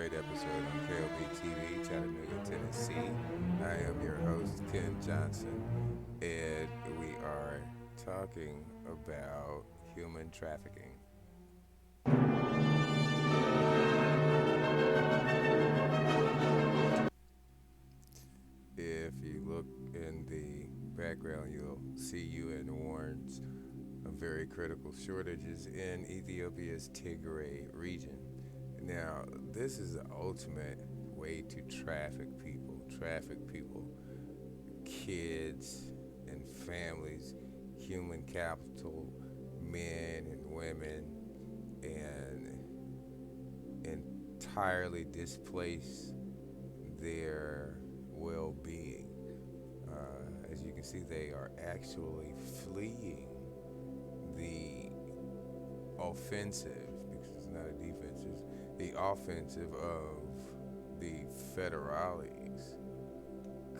great episode on KOB TV, Chattanooga, Tennessee. I am your host, Ken Johnson, and we are talking about human trafficking. If you look in the background, you'll see UN warns of very critical shortages in Ethiopia's Tigray region. Now, this is the ultimate way to traffic people, kids and families, human capital, men and women, and entirely displace their well being. As you can see, they are actually fleeing the offensive, because it's not a defense, it's the offensive of the federales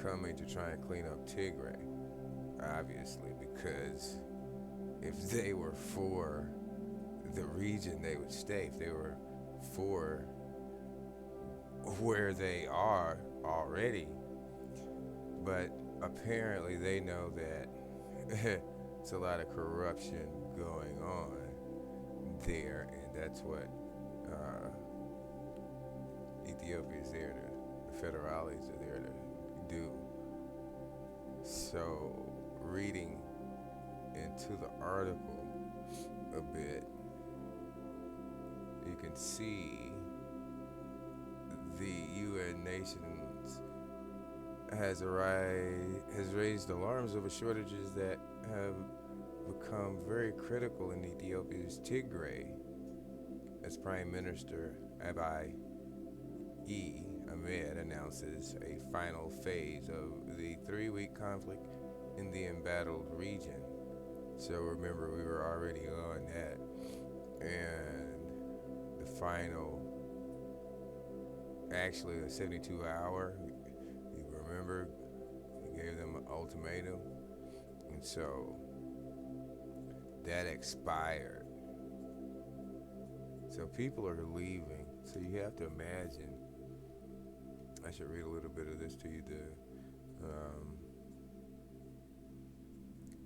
coming to try and clean up Tigray, obviously, because if they were for the region, they would stay. If they were for where they are already, but apparently they know that it's a lot of corruption going on there, and that's what Ethiopia is there to, the federales are there to do. So, reading into the article a bit, you can see the UN nations has raised alarms over shortages that have become very critical in Ethiopia's Tigray, as Prime Minister Abiy Ahmed announces a final phase of the 3-week conflict in the embattled region. So remember, we were already on that, and the final, actually a 72-hour, you remember, he gave them an ultimatum, and so that expired. So people are leaving. So you have to imagine. I should read a little bit of this to you.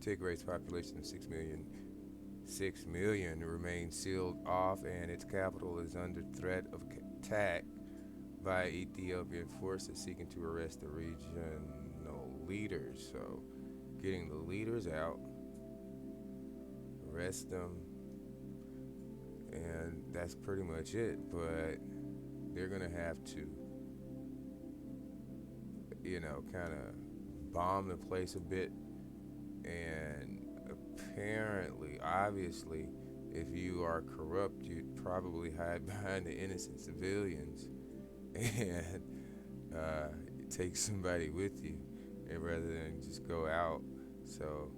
The Tigray's population of 6 million remains sealed off, and its capital is under threat of attack by Ethiopian forces seeking to arrest the regional leaders. So, getting the leaders out, arrest them, and that's pretty much it. But they're gonna have to, kind of bomb the place a bit. And apparently, obviously, if you are corrupt, you'd probably hide behind the innocent civilians and take somebody with you, and rather than just go out. So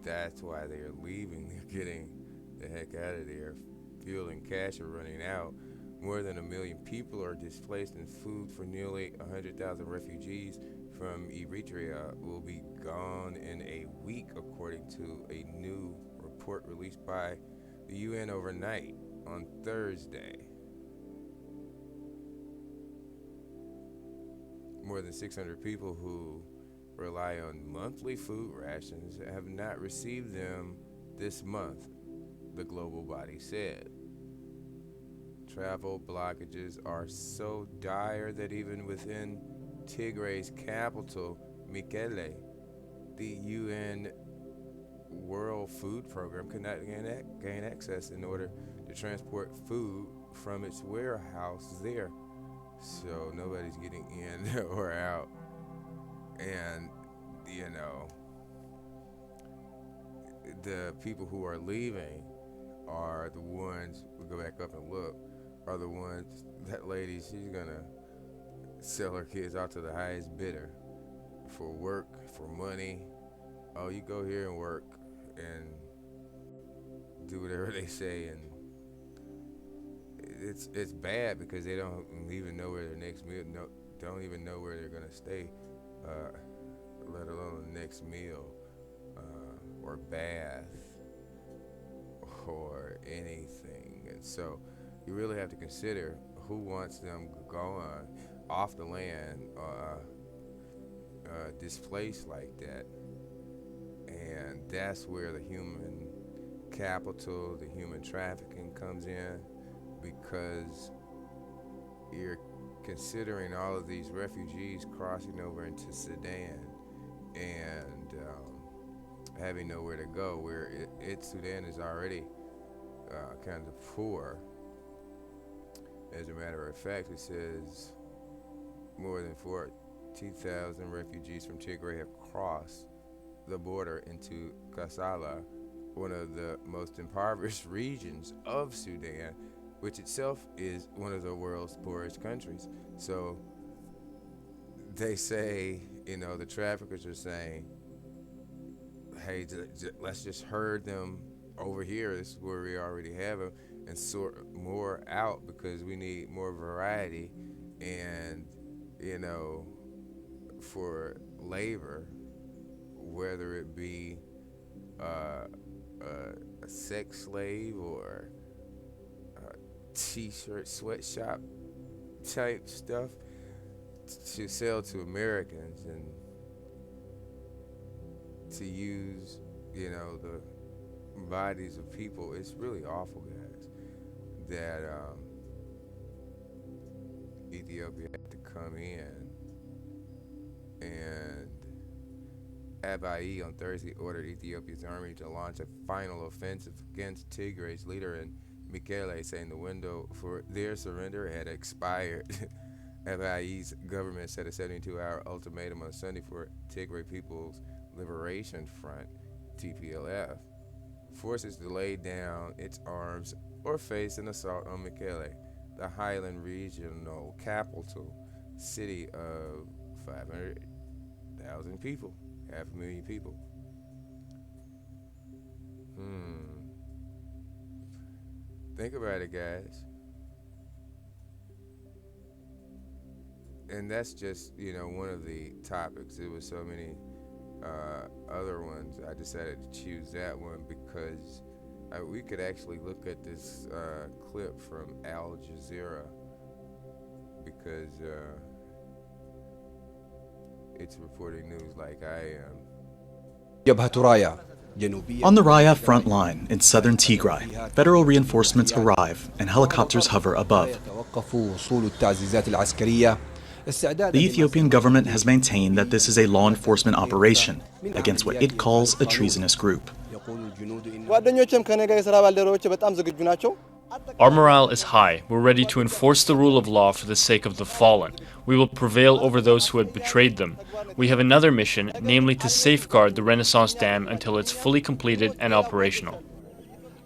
that's why they're leaving. They're getting the heck out of there. Fuel and cash are running out. More than 1 million people are displaced, and food for nearly 100,000 refugees from Eritrea will be gone in a week, according to a new report released by the UN overnight on Thursday. More than 600 people who rely on monthly food rations have not received them this month, the global body said. Travel blockages are so dire that even within Tigray's capital, Mekelle, the UN World Food Program could not gain access in order to transport food from its warehouse there. So nobody's getting in or out. And, the people who are leaving are the ones, we go back up and look, are the ones, that lady, she's gonna sell her kids out to the highest bidder for work, for money. Oh, you go here and work and do whatever they say, and it's bad because they don't even know where their next meal, don't even know where they're gonna stay, let alone the next meal, or bath or anything. And so you really have to consider who wants them going off the land, displaced like that. And that's where the human capital, the human trafficking comes in, because you're considering all of these refugees crossing over into Sudan and having nowhere to go, where Sudan is already kind of poor. As a matter of fact, it says more than 40,000 refugees from Tigray have crossed the border into Kassala, one of the most impoverished regions of Sudan, which itself is one of the world's poorest countries. So they say, the traffickers are saying, hey, let's just herd them over here. This is where we already have them, and sort more out, because we need more variety. And, for labor, whether it be a sex slave or t-shirt sweatshop type stuff, to sell to Americans and to use, the bodies of people. It's really awful, guys, that Ethiopia had to come in. And Abiy on Thursday ordered Ethiopia's army to launch a final offensive against Tigray's leader and Mekele, saying the window for their surrender had expired. Abiy's government set a 72-hour ultimatum on Sunday for Tigray People's Liberation Front, TPLF, forces to lay down its arms or face an assault on Mekele, the Highland regional capital city of 500,000 people, 500,000 people. Think about it, guys. And that's just, one of the topics. There was so many other ones. I decided to choose that one because we could actually look at this clip from Al Jazeera, because it's reporting news like I am. On the Raya front line in southern Tigray, federal reinforcements arrive and helicopters hover above. The Ethiopian government has maintained that this is a law enforcement operation against what it calls a treasonous group. Our morale is high. We're ready to enforce the rule of law for the sake of the fallen. We will prevail over those who had betrayed them. We have another mission, namely to safeguard the Renaissance Dam until it's fully completed and operational.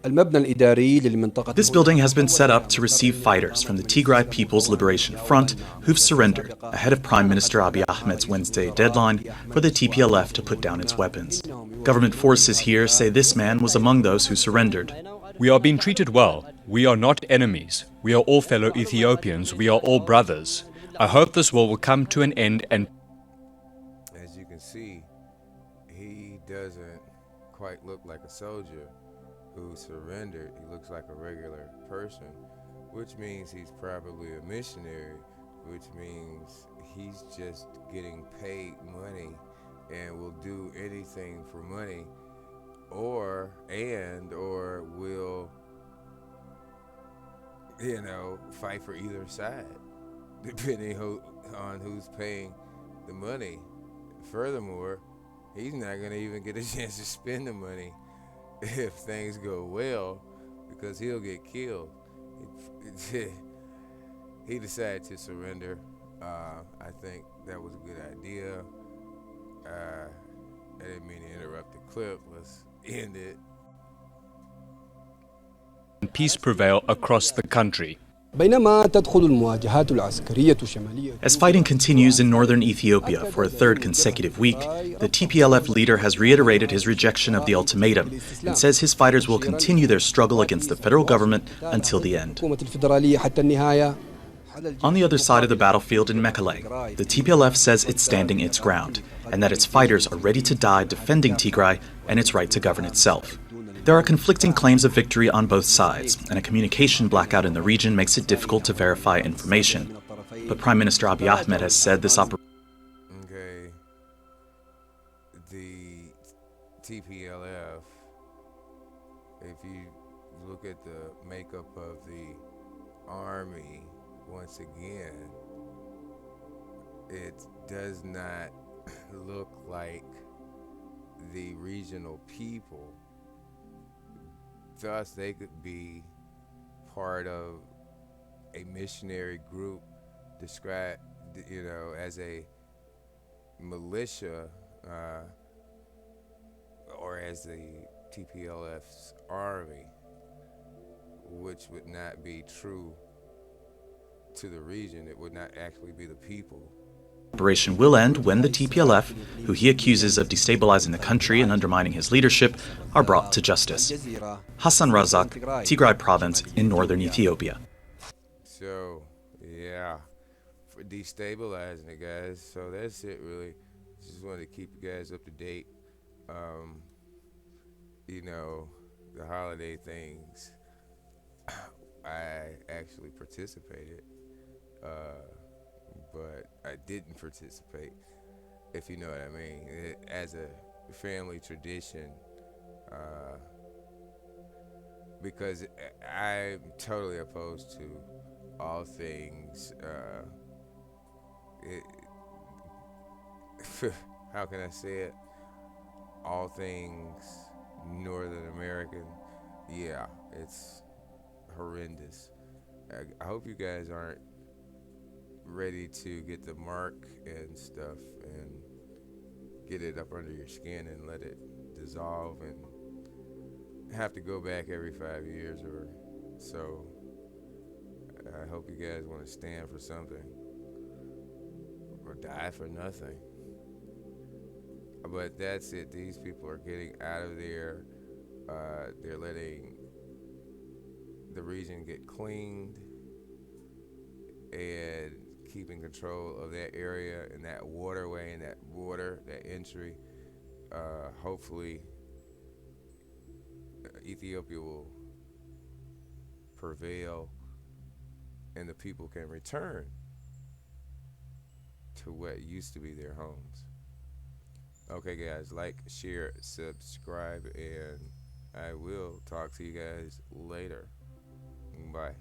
This building has been set up to receive fighters from the Tigray People's Liberation Front who've surrendered ahead of Prime Minister Abiy Ahmed's Wednesday deadline for the TPLF to put down its weapons. Government forces here say this man was among those who surrendered. We are being treated well. We are not enemies. We are all fellow Ethiopians. We are all brothers. I hope this war will come to an end and... As you can see, he doesn't quite look like a soldier who surrendered. He looks like a regular person, which means he's probably a missionary, which means he's just getting paid money and will do anything for money, or will, fight for either side, depending on who's paying the money. Furthermore, he's not going to even get a chance to spend the money if things go well, because he'll get killed. He decided to surrender. I think that was a good idea. I didn't mean to interrupt the clip. Let's end it. peace prevail across the country. As fighting continues in northern Ethiopia for a third consecutive week, the TPLF leader has reiterated his rejection of the ultimatum and says his fighters will continue their struggle against the federal government until the end. On the other side of the battlefield in Mekele, the TPLF says it's standing its ground and that its fighters are ready to die defending Tigray and its right to govern itself. There are conflicting claims of victory on both sides, and a communication blackout in the region makes it difficult to verify information. But Prime Minister Abiy Ahmed has said this operation. Okay, the TPLF, if you look at the makeup of the army, once again, it does not look like the regional people. Thus, they could be part of a missionary group described, as a militia, or as the TPLF's army, which would not be true to the region. It would not actually be the people. Operation will end when the TPLF, who he accuses of destabilizing the country and undermining his leadership, are brought to justice. Hassan Razak, Tigray province in northern Ethiopia. So, yeah, for destabilizing it, guys. So that's it, really. Just wanted to keep you guys up to date. The holiday things, I actually participated, but I didn't participate, if you know what I mean. As a family tradition, because I'm totally opposed to all things, how can I say it? All things Northern American. Yeah, it's horrendous. I hope you guys aren't ready to get the mark and stuff and get it up under your skin and let it dissolve and have to go back every 5 years or so. I hope you guys want to stand for something or die for nothing. But that's it. These people are getting out of there. They're letting the region get cleaned and keeping control of that area and that waterway and that border, that entry. Hopefully, Ethiopia will prevail and the people can return to what used to be their homes. Okay, guys, like, share, subscribe, and I will talk to you guys later. Bye.